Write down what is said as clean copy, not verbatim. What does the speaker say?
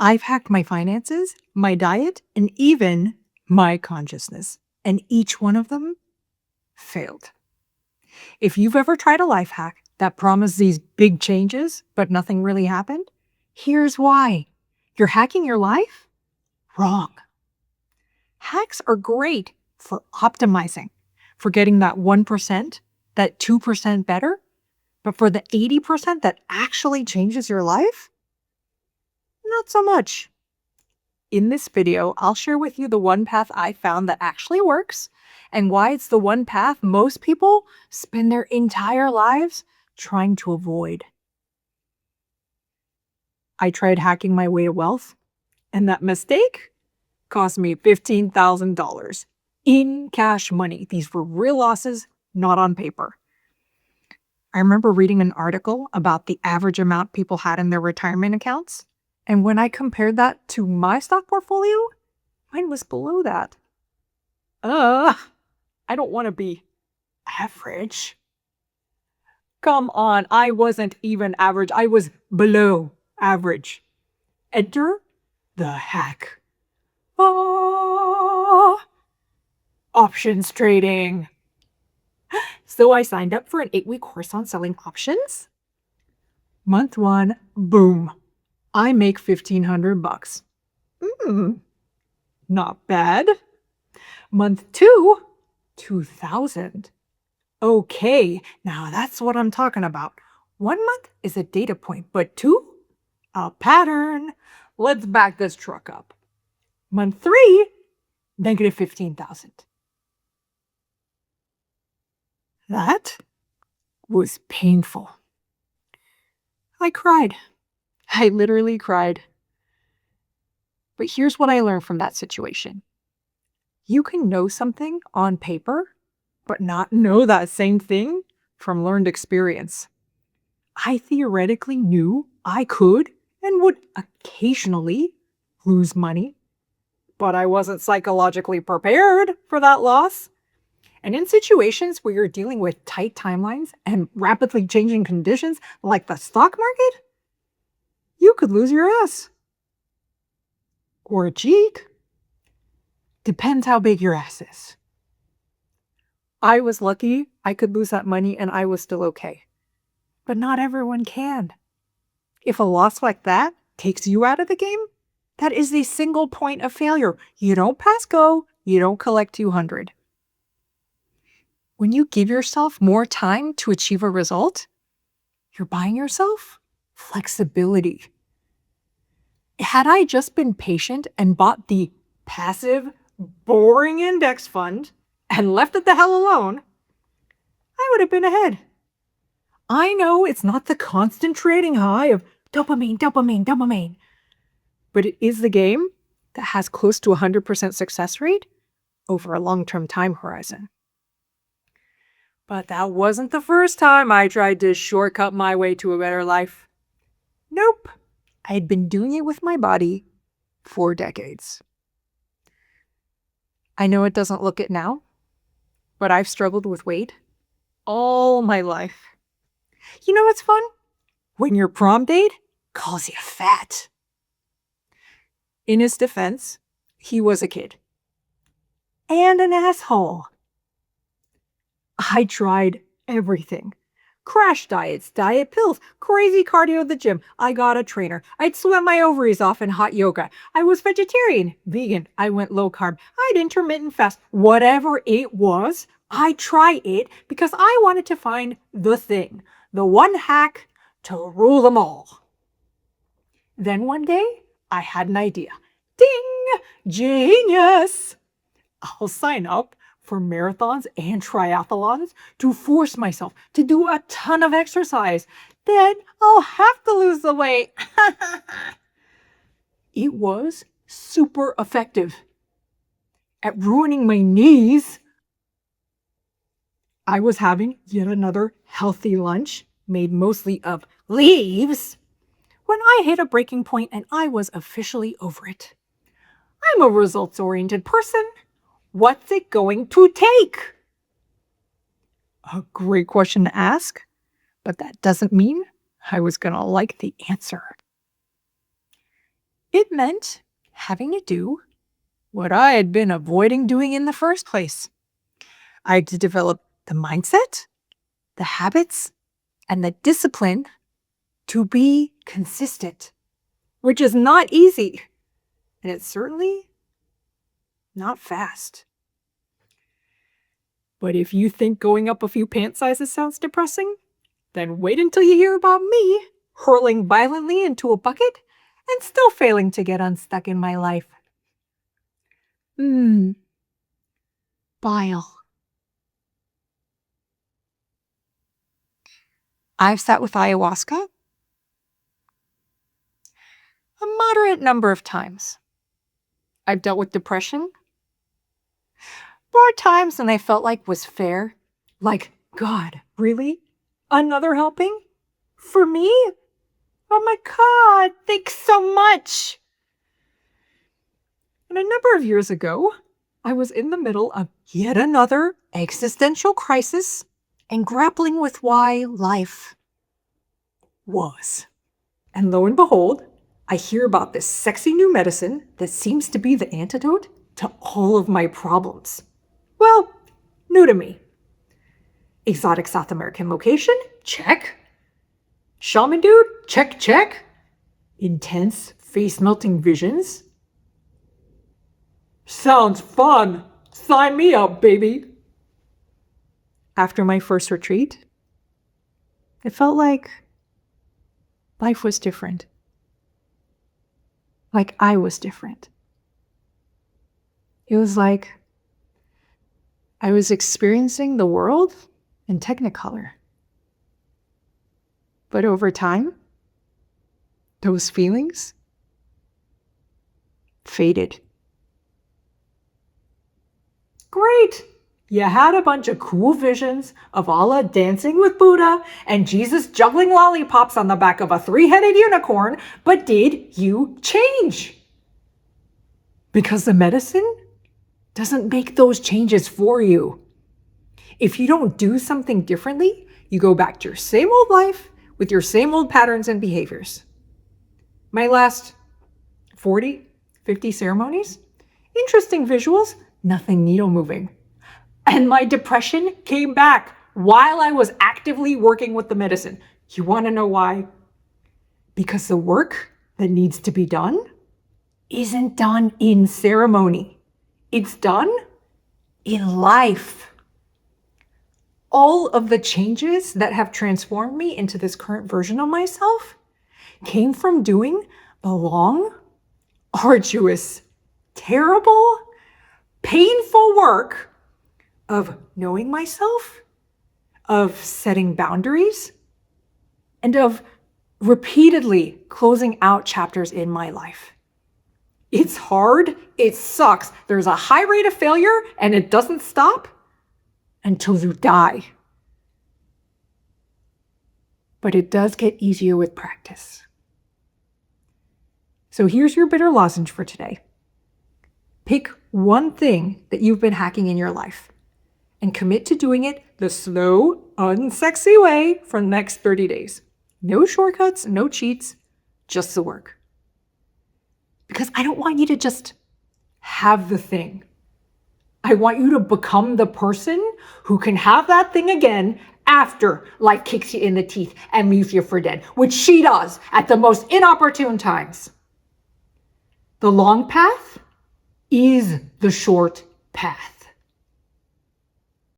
I've hacked my finances, my diet, and even my consciousness. And each one of them failed. If you've ever tried a life hack that promised these big changes, but nothing really happened, here's why. You're hacking your life? Wrong. Hacks are great for optimizing, for getting that 1%, that 2% better, but for the 80% that actually changes your life? Not so much. In this video, I'll share with you the one path I found that actually works and why it's the one path most people spend their entire lives trying to avoid. I tried hacking my way to wealth, and that mistake cost me $15,000 in cash money. These were real losses, not on paper. I remember reading an article about the average amount people had in their retirement accounts. And when I compared that to my stock portfolio, mine was below that. I don't want to be average. Come on, I wasn't even average. I was below average. Enter the hack. Options trading. So I signed up for an 8-week course on selling options. Month 1, boom. I make $1,500. Not bad. Month 2, 2,000. Okay, now that's what I'm talking about. 1 month is a data point, but 2, a pattern. Let's back this truck up. Month 3, negative 15,000. That was painful. I cried. I literally cried. But here's what I learned from that situation. You can know something on paper, but not know that same thing from learned experience. I theoretically knew I could and would occasionally lose money, but I wasn't psychologically prepared for that loss. And in situations where you're dealing with tight timelines and rapidly changing conditions like the stock market, you could lose your ass. Or a cheek. Depends how big your ass is. I was lucky I could lose that money and I was still okay. But not everyone can. If a loss like that takes you out of the game, that is a single point of failure. You don't pass go, you don't collect 200. When you give yourself more time to achieve a result, you're buying yourself flexibility. Had I just been patient and bought the passive, boring index fund and left it the hell alone, I would have been ahead. I know it's not the constant trading high of dopamine, dopamine, dopamine, but it is the game that has close to 100% success rate over a long-term time horizon. But that wasn't the first time I tried to shortcut my way to a better life. Nope. I had been doing it with my body for decades. I know it doesn't look it now, but I've struggled with weight all my life. You know what's fun? When your prom date calls you fat. In his defense, he was a kid. And an asshole. I tried everything. Crash diets, diet pills, crazy cardio at the gym. I got a trainer. I'd sweat my ovaries off in hot yoga. I was vegetarian, vegan. I went low carb. I'd intermittent fast. Whatever it was, I tried it because I wanted to find the thing, the one hack to rule them all. Then one day, I had an idea. Ding! Genius! I'll sign up for marathons and triathlons to force myself to do a ton of exercise. Then I'll have to lose the weight. It was super effective at ruining my knees. I was having yet another healthy lunch made mostly of leaves when I hit a breaking point and I was officially over it. I'm a results-oriented person. What's it going to take? A great question to ask, but that doesn't mean I was going to like the answer. It meant having to do what I had been avoiding doing in the first place. I had to develop the mindset, the habits, and the discipline to be consistent, which is not easy, and it's certainly not fast. But if you think going up a few pant sizes sounds depressing, then wait until you hear about me hurling violently into a bucket and still failing to get unstuck in my life. Bile. I've sat with ayahuasca a moderate number of times. I've dealt with depression. There are times when I felt like was fair. Like, God, really? Another helping? For me? Oh my God, thanks so much. And a number of years ago, I was in the middle of yet another existential crisis and grappling with why life was. And lo and behold, I hear about this sexy new medicine that seems to be the antidote to all of my problems. Well, new to me. Exotic South American location? Check. Shaman dude? Check, check. Intense face-melting visions? Sounds fun. Sign me up, baby. After my first retreat, it felt like life was different. Like I was different. It was like I was experiencing the world in Technicolor. But over time, those feelings faded. Great! You had a bunch of cool visions of Allah dancing with Buddha and Jesus juggling lollipops on the back of a 3-headed unicorn, but did you change? Because the medicine doesn't make those changes for you. If you don't do something differently, you go back to your same old life with your same old patterns and behaviors. My last 40, 50 ceremonies, interesting visuals, nothing needle moving. And my depression came back while I was actively working with the medicine. You want to know why? Because the work that needs to be done isn't done in ceremony. It's done in life. All of the changes that have transformed me into this current version of myself came from doing the long, arduous, terrible, painful work of knowing myself, of setting boundaries, and of repeatedly closing out chapters in my life. It's hard, it sucks. There's a high rate of failure, and it doesn't stop until you die. But it does get easier with practice. So here's your bitter lozenge for today. Pick one thing that you've been hacking in your life and commit to doing it the slow, unsexy way for the next 30 days. No shortcuts, no cheats, just the work. Because I don't want you to just have the thing. I want you to become the person who can have that thing again after life kicks you in the teeth and leaves you for dead, which she does at the most inopportune times. The long path is the short path.